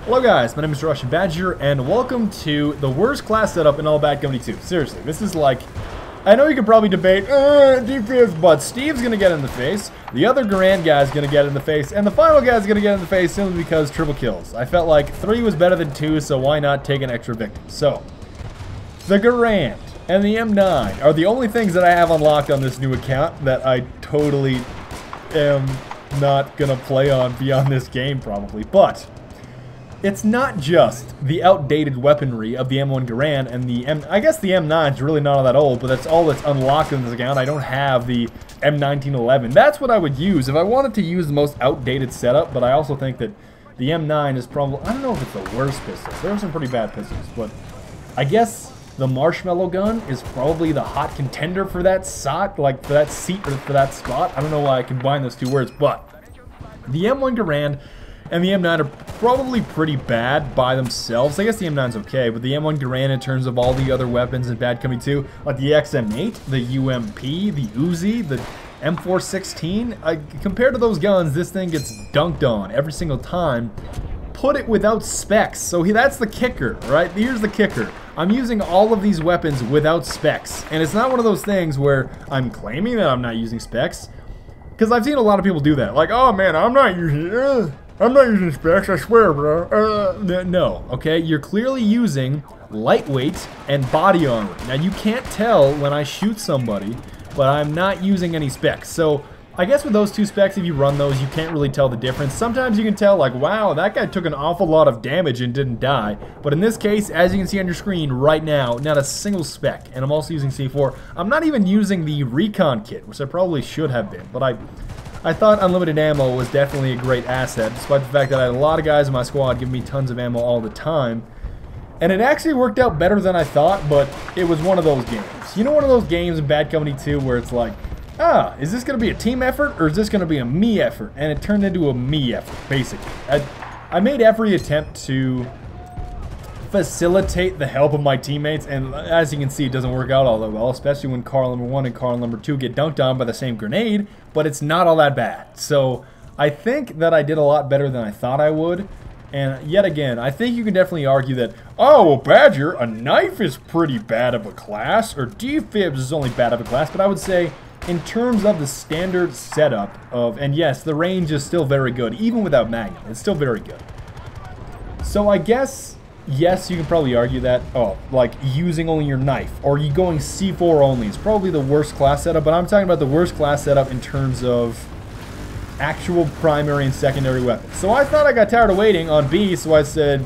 Hello guys, my name is TheRussianBadger, and welcome to the worst class setup in all Bad Company 2. Seriously, this is like... I know you could probably debate, defense, but Steve's gonna get in the face, the other Garand guy's gonna get in the face, and the final guy's gonna get in the face simply because triple kills. I felt like 3 was better than 2, so why not take an extra victim? So, the Garand and the M9 are the only things that I have unlocked on this new account that I totally am not gonna play on beyond this game probably, but... it's not just the outdated weaponry of the M1 Garand and the I guess the M9 is really not all that old, but that's all that's unlocked in this account. I don't have the M1911. That's what I would use if I wanted to use the most outdated setup, but I also think that the M9 is probably... I don't know if it's the worst pistol. There are some pretty bad pistols, but I guess the Marshmallow gun is probably the hot contender for that spot, like for that seat or for that spot. I don't know why I combine those two words, but the M1 Garand and the M9 are probably pretty bad by themselves. I guess the M9's okay, but the M1 Garand in terms of all the other weapons in Bad Company 2, like the XM8, the UMP, the Uzi, the M416, compared to those guns, this thing gets dunked on every single time. Put it without specs. So that's the kicker, right? Here's the kicker. I'm using all of these weapons without specs. And it's not one of those things where I'm claiming that I'm not using specs. Because I've seen a lot of people do that. Like, oh man, I'm not using specs, I swear, bro. No, okay? You're clearly using lightweight and body armor. Now, you can't tell when I shoot somebody, but I'm not using any specs. So, I guess with those two specs, if you run those, you can't really tell the difference. Sometimes you can tell, like, wow, that guy took an awful lot of damage and didn't die. But in this case, as you can see on your screen right now, not a single spec. And I'm also using C4. I'm not even using the recon kit, which I probably should have been. But I thought unlimited ammo was definitely a great asset, despite the fact that I had a lot of guys in my squad giving me tons of ammo all the time. And it actually worked out better than I thought, but it was one of those games. You know, one of those games in Bad Company 2 where it's like, is this going to be a team effort, or is this going to be a me effort? And it turned into a me effort, basically. I made every attempt to facilitate the help of my teammates, and as you can see, it doesn't work out all that well, especially when Carl number 1 and Carl number 2 get dunked on by the same grenade, but it's not all that bad. So I think that I did a lot better than I thought I would, and yet again, I think you can definitely argue that, oh, well, Badger, a knife is pretty bad of a class, or defibs is only bad of a class, but I would say, in terms of the standard setup of, and yes, the range is still very good, even without Magnum, it's still very good. So I guess, yes, you can probably argue that, like using only your knife, or you going C4 only is probably the worst class setup, but I'm talking about the worst class setup in terms of actual primary and secondary weapons. So I thought I got tired of waiting on B, so I said,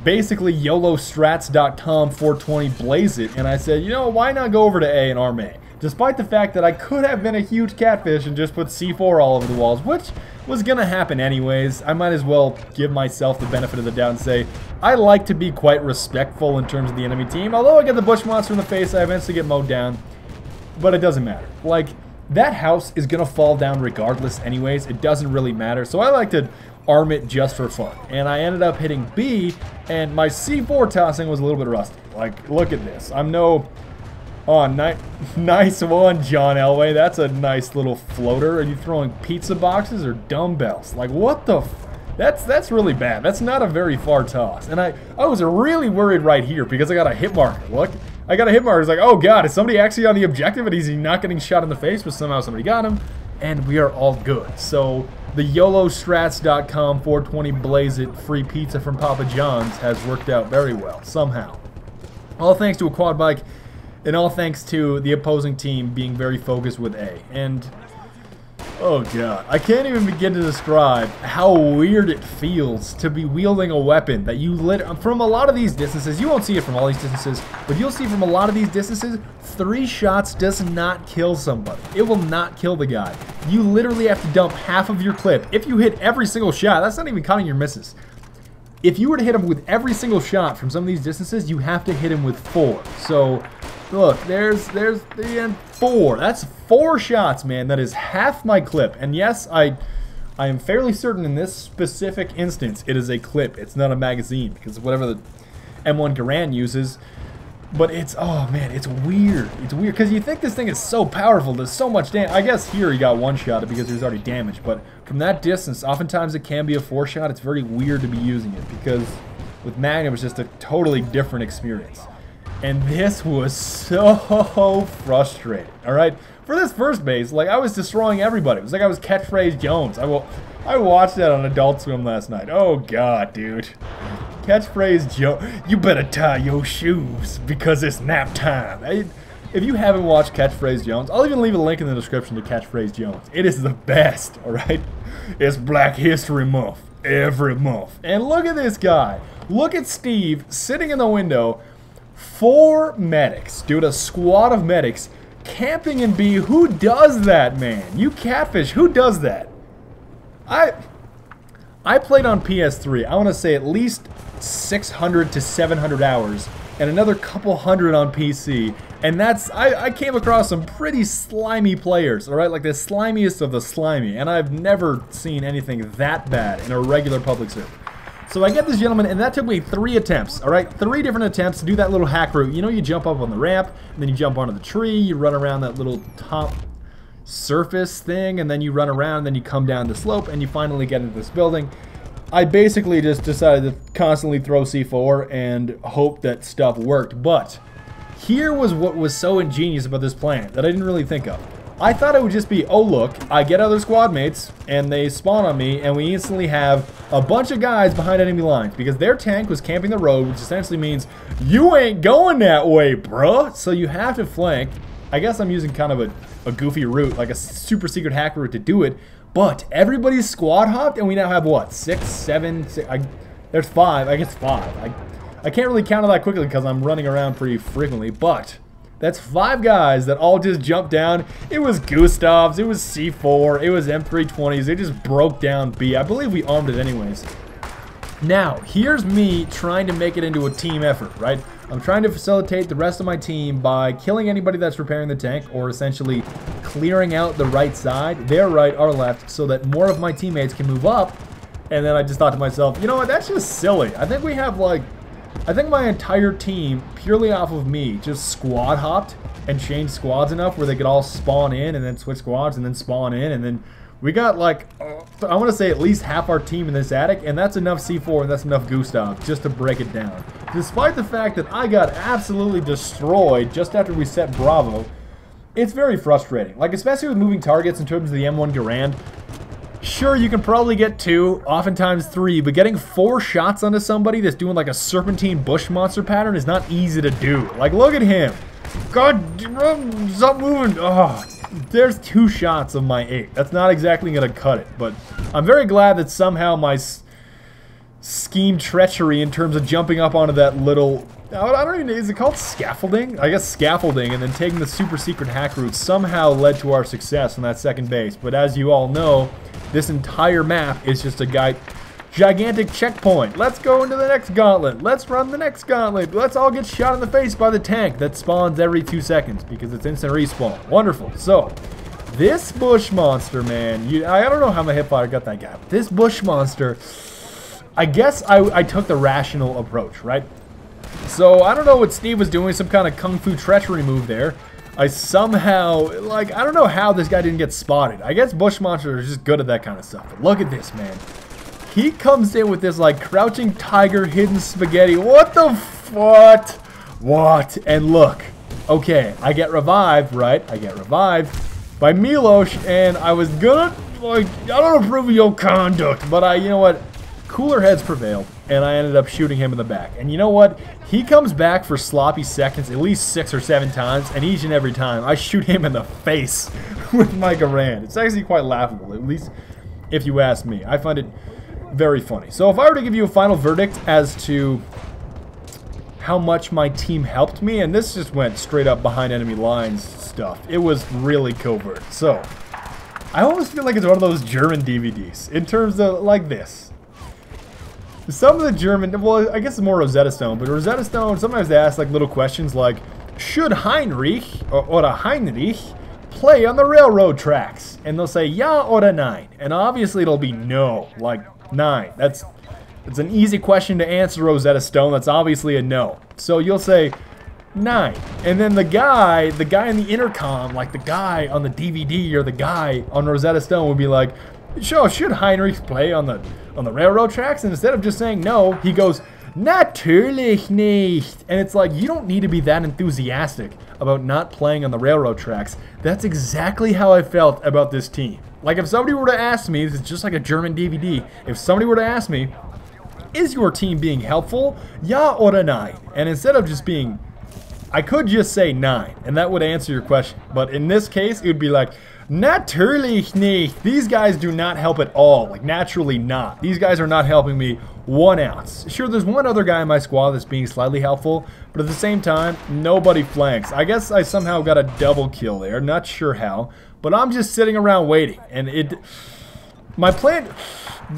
basically YOLOstrats.com 420 blaze it, and I said, you know, why not go over to A and arm A? Despite the fact that I could have been a huge catfish and just put C4 all over the walls, which was going to happen anyways. I might as well give myself the benefit of the doubt and say, I like to be quite respectful in terms of the enemy team. Although I get the bush monster in the face, I eventually get mowed down. But it doesn't matter. Like, that house is going to fall down regardless anyways. It doesn't really matter. So I like to arm it just for fun. And I ended up hitting B, and my C4 tossing was a little bit rusty. Like, look at this. I'm no... oh, nice one, John Elway. That's a nice little floater. Are you throwing pizza boxes or dumbbells? Like, what the f... That's really bad. That's not a very far toss. And I was really worried right here because I got a hit marker. Look, I got a hit marker. It's like, oh god, is somebody actually on the objective and is he not getting shot in the face? But somehow somebody got him. And we are all good. So, the YOLOstrats.com 420 blaze it free pizza from Papa John's has worked out very well, somehow. All thanks to a quad bike. And all thanks to the opposing team being very focused with A. And, oh god, I can't even begin to describe how weird it feels to be wielding a weapon that you from a lot of these distances, you won't see it from all these distances, but you'll see from a lot of these distances, 3 shots does not kill somebody. It will not kill the guy. You literally have to dump half of your clip. If you hit every single shot, that's not even counting your misses. If you were to hit him with every single shot from some of these distances, you have to hit him with 4. So... look, there's 3 and 4. That's 4 shots, man. That is half my clip. And yes, I am fairly certain in this specific instance, it is a clip. It's not a magazine, because whatever the M1 Garand uses, But it's, oh man, it's weird. It's weird, because you think this thing is so powerful, there's so much damage. I guess here he got one-shotted because he was already damaged, but from that distance, oftentimes it can be a 4-shot. It's very weird to be using it, because with Magnum, it's just a totally different experience. And this was so frustrating, alright? For this first base, like, I was destroying everybody. It was like I was Catchphrase Jones. I watched that on Adult Swim last night. Oh, God, dude. Catchphrase Jones. You better tie your shoes because it's nap time. If you haven't watched Catchphrase Jones, I'll even leave a link in the description to Catchphrase Jones. It is the best, alright? It's Black History Month. Every month. And look at this guy. Look at Steve sitting in the window. 4 medics. Dude, a squad of medics camping in B. Who does that, man? You catfish. Who does that? I played on PS3, I want to say at least 600 to 700 hours, and another couple hundred on PC, and that's, I came across some pretty slimy players, alright, like the slimiest of the slimy, and I've never seen anything that bad in a regular public server. So I get this gentleman, and that took me 3 attempts, alright, 3 different attempts to do that little hack route. You know, you jump up on the ramp, and then you jump onto the tree, you run around that little top surface thing, and then you run around, and then you come down the slope, and you finally get into this building. I basically just decided to constantly throw C4 and hope that stuff worked, but here was what was so ingenious about this plan that I didn't really think of. I thought it would just be, oh look, I get other squad mates, and they spawn on me, and we instantly have a bunch of guys behind enemy lines, because their tank was camping the road, which essentially means, you ain't going that way, bruh! So you have to flank. I guess I'm using kind of a goofy route, like a super secret hack route to do it, but everybody's squad hopped, and we now have what, 6, 7, 6, there's 5, I guess 5. I can't really count it that quickly because I'm running around pretty frequently, but that's 5 guys that all just jumped down. It was Gustavs, it was C4, it was M320s, they just broke down B. I believe we armed it anyways. Now, here's me trying to make it into a team effort, right? I'm trying to facilitate the rest of my team by killing anybody that's repairing the tank, or essentially clearing out the right side, their right, our left, so that more of my teammates can move up. And then I just thought to myself, you know what, that's just silly. I think we have like, I think my entire team, purely off of me, just squad hopped and changed squads enough where they could all spawn in and then switch squads and then spawn in, and then we got like, I want to say at least half our team in this attic, and that's enough C4 and that's enough Gustav just to break it down. Despite the fact that I got absolutely destroyed just after we set Bravo, it's very frustrating. Like, especially with moving targets in terms of the M1 Garand. Sure, you can probably get 2, oftentimes 3, but getting 4 shots onto somebody that's doing like a serpentine bush monster pattern is not easy to do. Like, look at him. God, stop moving. Oh, there's 2 shots of my 8. That's not exactly going to cut it, but I'm very glad that somehow my scheme treachery in terms of jumping up onto that little, I don't even know, is it called scaffolding? I guess scaffolding, and then taking the super secret hack route somehow led to our success on that second base. But as you all know, this entire map is just a gigantic checkpoint. Let's go into the next gauntlet. Let's run the next gauntlet. Let's all get shot in the face by the tank that spawns every 2 seconds because it's instant respawn. Wonderful. So, this bush monster, man, I don't know how my hipfire got that guy, but this bush monster, I guess I took the rational approach, right? So, I don't know what Steve was doing, some kind of kung fu treachery move there. I somehow, like, I don't know how this guy didn't get spotted. I guess bush monsters are just good at that kind of stuff. But look at this, man. He comes in with this, like, crouching tiger, hidden spaghetti. What the what? What? And look. Okay, I get revived, right? I get revived by Milos, and I was gonna, like, I don't approve of your conduct, but you know what? Cooler heads prevailed, and I ended up shooting him in the back. And you know what? He comes back for sloppy seconds at least 6 or 7 times, and each and every time I shoot him in the face with my Garand. It's actually quite laughable, at least if you ask me. I find it very funny. So if I were to give you a final verdict as to how much my team helped me, and this just went straight up behind enemy lines stuff, it was really covert. So I almost feel like it's one of those German DVDs in terms of like this. Some of the German, well, I guess it's more Rosetta Stone, but Rosetta Stone, sometimes they ask like little questions like, should Heinrich or Heinrich play on the railroad tracks? And they'll say, ja oder nein. And obviously it'll be no, like 9. It's an easy question to answer, Rosetta Stone. That's obviously a no. So you'll say, 9. And then the guy in the intercom, like the guy on the DVD or the guy on Rosetta Stone would be like, "Sure, should Heinrich play on the railroad tracks?" And instead of just saying no, he goes, "Natürlich nicht." And it's like, you don't need to be that enthusiastic about not playing on the railroad tracks. That's exactly how I felt about this team. Like, if somebody were to ask me, this is just like a German DVD, if somebody were to ask me, is your team being helpful? Ja oder nein? And instead of just being, I could just say 9, and that would answer your question. But in this case, it would be like, "Natürlich nicht." These guys do not help at all. Like, naturally not. These guys are not helping me 1 ounce. Sure, there's one other guy in my squad that's being slightly helpful, but at the same time, nobody flanks. I guess I somehow got a double kill there. Not sure how, but I'm just sitting around waiting. And my plan...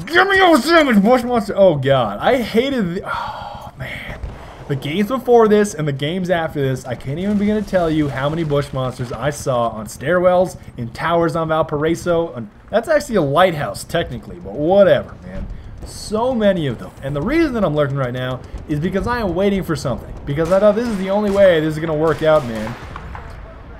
Give me your sandwich, bush monster! Oh, God. I hated oh, man. The games before this and the games after this, I can't even begin to tell you how many bush monsters I saw on stairwells, in towers on Valparaiso. That's actually a lighthouse, technically, but whatever, man. So many of them. And the reason that I'm lurking right now is because I am waiting for something. Because I thought this is the only way this is going to work out, man.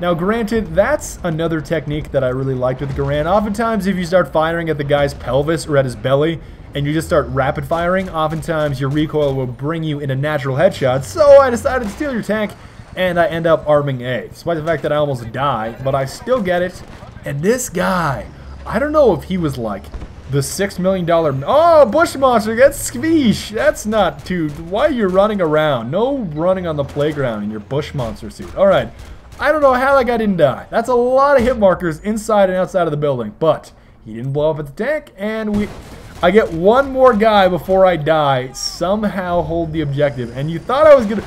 Now, granted, that's another technique that I really liked with Garand. Oftentimes, if you start firing at the guy's pelvis or at his belly, and you just start rapid firing, oftentimes your recoil will bring you into natural headshots. So I decided to steal your tank, and I end up arming A. Despite the fact that I almost die, but I still get it. And this guy, I don't know if he was like the $6 million... Oh, bush monster, that's squeesh. That's not too... Why are you running around? No running on the playground in your bush monster suit. All right. I don't know how that guy didn't die. That's a lot of hit markers inside and outside of the building, but he didn't blow up at the tank, and I get one more guy before I die, somehow hold the objective, and you thought I was gonna...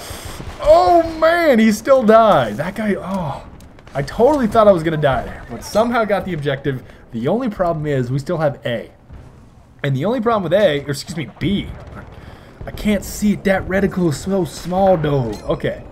Oh, man, he still died. That guy, oh, I totally thought I was gonna die there, but somehow got the objective. The only problem is we still have A. And the only problem with A, or excuse me, B, I can't see it, that reticle is so small, though. Okay.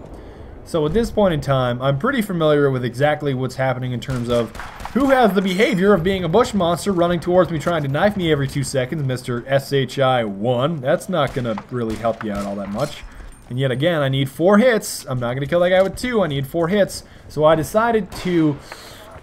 So at this point in time, I'm pretty familiar with exactly what's happening in terms of who has the behavior of being a bush monster running towards me trying to knife me every 2 seconds, Mr. SHI-1. That's not going to really help you out all that much. And yet again, I need 4 hits. I'm not going to kill that guy with 2. I need 4 hits. So I decided to...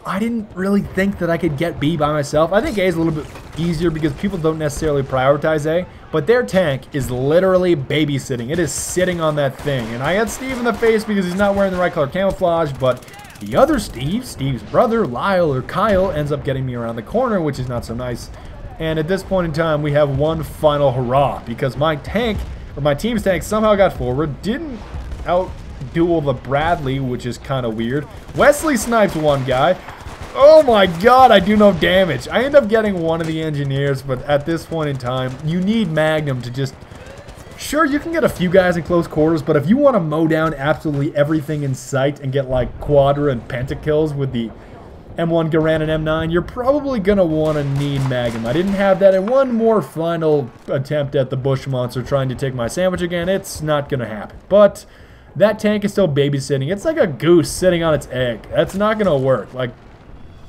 I didn't really think that I could get B by myself. I think A is a little bit easier because people don't necessarily prioritize A, but their tank is literally babysitting. It is sitting on that thing. And I had Steve in the face because he's not wearing the right color camouflage, but the other Steve, Steve's brother, Lyle or Kyle, ends up getting me around the corner, which is not so nice. And at this point in time, we have one final hurrah because my tank, or my team's tank, somehow got forward, didn't out-duel the Bradley, which is kind of weird. Wesley snipes one guy. Oh my God, I do no damage. I end up getting one of the engineers, but at this point in time, you need Magnum to just... Sure, you can get a few guys in close quarters, but if you want to mow down absolutely everything in sight and get like quadra and pentakills with the M1 Garand and M9, you're probably going to want to need Magnum. I didn't have that, and one more final attempt at the bush monster trying to take my sandwich again. It's not going to happen, but that tank is still babysitting. It's like a goose sitting on its egg. That's not going to work. Like,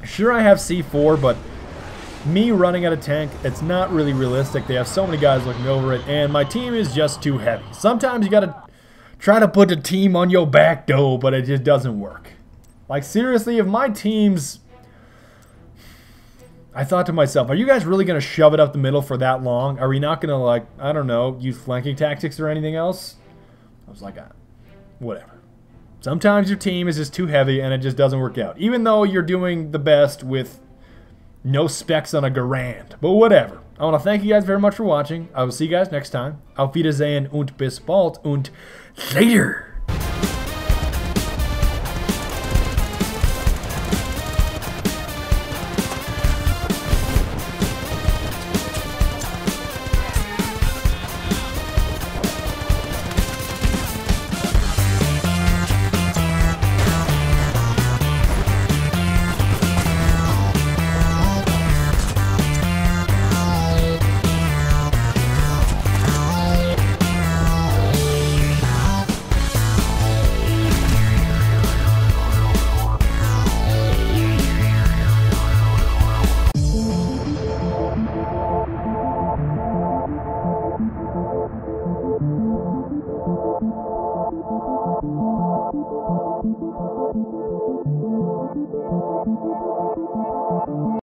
sure, I have C4, but me running at a tank, it's not really realistic. They have so many guys looking over it, and my team is just too heavy. Sometimes you gotta try to put the team on your back, though, but it just doesn't work. Like, seriously, if my team's... I thought to myself, are you guys really gonna shove it up the middle for that long? Are we not gonna, like, I don't know, use flanking tactics or anything else? I was like, whatever. Sometimes your team is just too heavy and it just doesn't work out. Even though you're doing the best with no specs on a Garand. But whatever. I want to thank you guys very much for watching. I will see you guys next time. Auf Wiedersehen und bis bald und later.